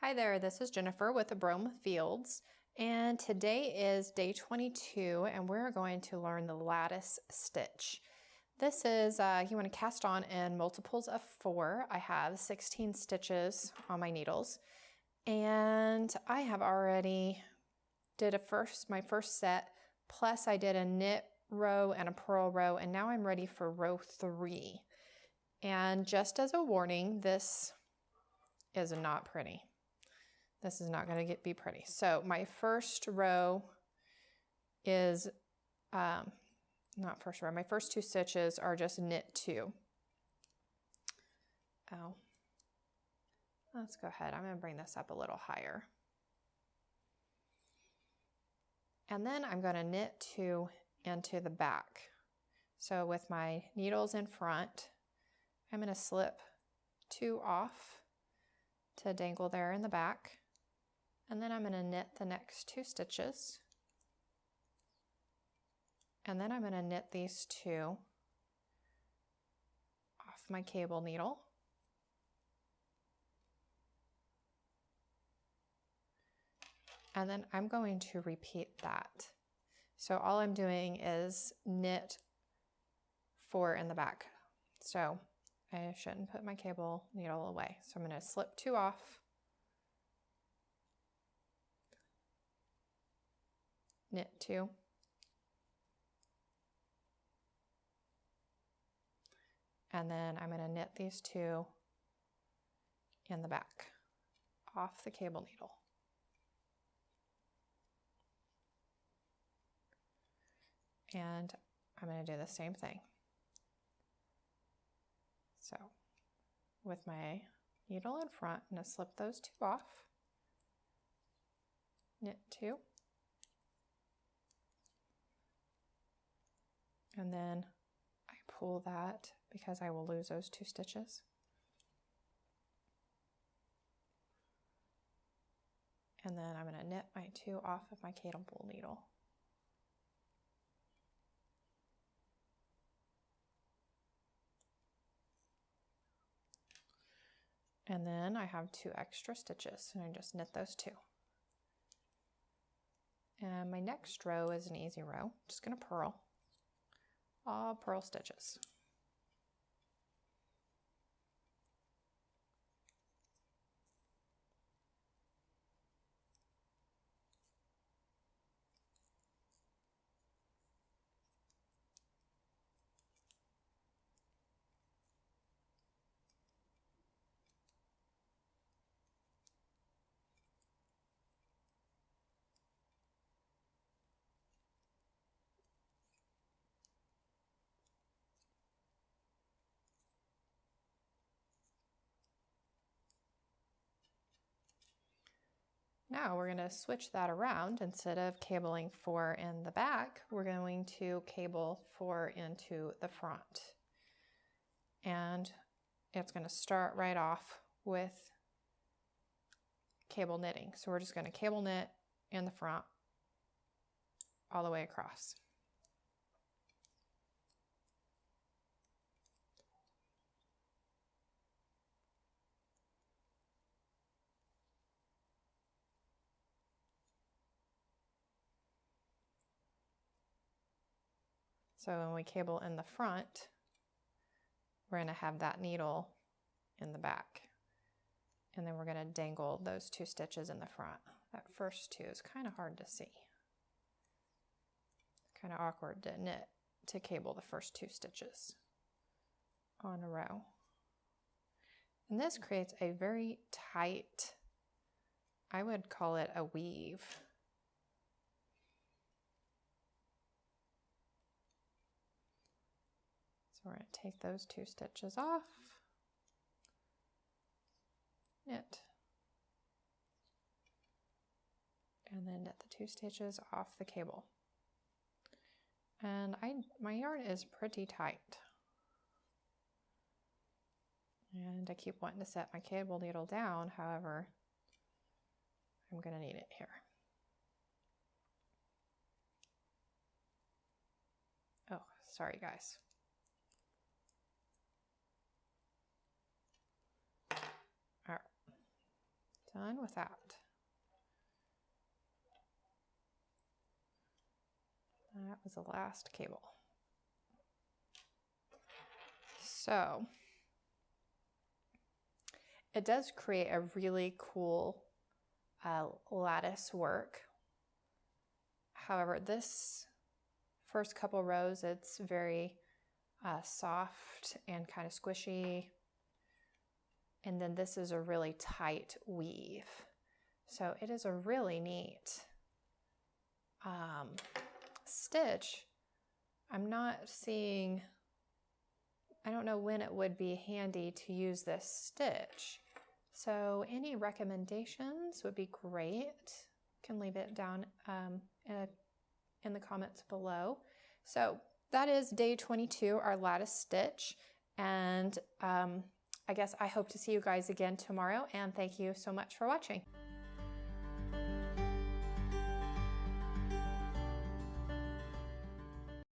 Hi there, this is Jennifer with Brome Fields, and today is day 22 and we're going to learn the lattice stitch. This is, you want to cast on in multiples of 4. I have 16 stitches on my needles, and I have already did my first set, plus I did a knit row and a purl row, and now I'm ready for row 3. And just as a warning, this is not pretty. This is not going to be pretty. So my first row is, not first row, my first 2 stitches are just knit 2. Oh, let's go ahead. I'm going to bring this up a little higher. And then I'm going to knit 2 into the back. So with my needles in front, I'm going to slip 2 off to dangle there in the back. And then I'm going to knit the next 2 stitches. And then I'm going to knit these 2 off my cable needle. And then I'm going to repeat that. So all I'm doing is knit 4 in the back. So I shouldn't put my cable needle away. So I'm going to slip 2 off, knit 2, and then I'm going to knit these 2 in the back off the cable needle. And I'm going to do the same thing. So with my needle in front, I'm going to slip those 2 off, knit 2, and then I pull that because I will lose those 2 stitches. And then I'm going to knit my 2 off of my cable needle. And then I have 2 extra stitches, and I just knit those 2. And my next row is an easy row. I'm just going to purl. All purl stitches. Now we're going to switch that around. Instead of cabling 4 in the back, we're going to cable 4 into the front. And it's going to start right off with cable knitting. So we're just going to cable knit in the front all the way across. So when we cable in the front, we're going to have that needle in the back. And then we're going to dangle those 2 stitches in the front. That first 2 is kind of hard to see. Kind of awkward to knit, to cable the first 2 stitches on a row. And this creates a very tight, I would call it a weave. So we're going to take those 2 stitches off, knit, and then knit the 2 stitches off the cable. And my yarn is pretty tight. And I keep wanting to set my cable needle down, however, I'm going to need it here. Oh, sorry guys. All right. done with that. That was the last cable. So it does create a really cool lattice work. However, this first couple rows, it's very soft and kind of squishy. And then this is a really tight weave. So it is a really neat stitch. I'm not seeing, I don't know when it would be handy to use this stitch. So any recommendations would be great. You can leave it down in the comments below. So that is day 22, our lattice stitch. And I guess I hope to see you guys again tomorrow. And thank you so much for watching.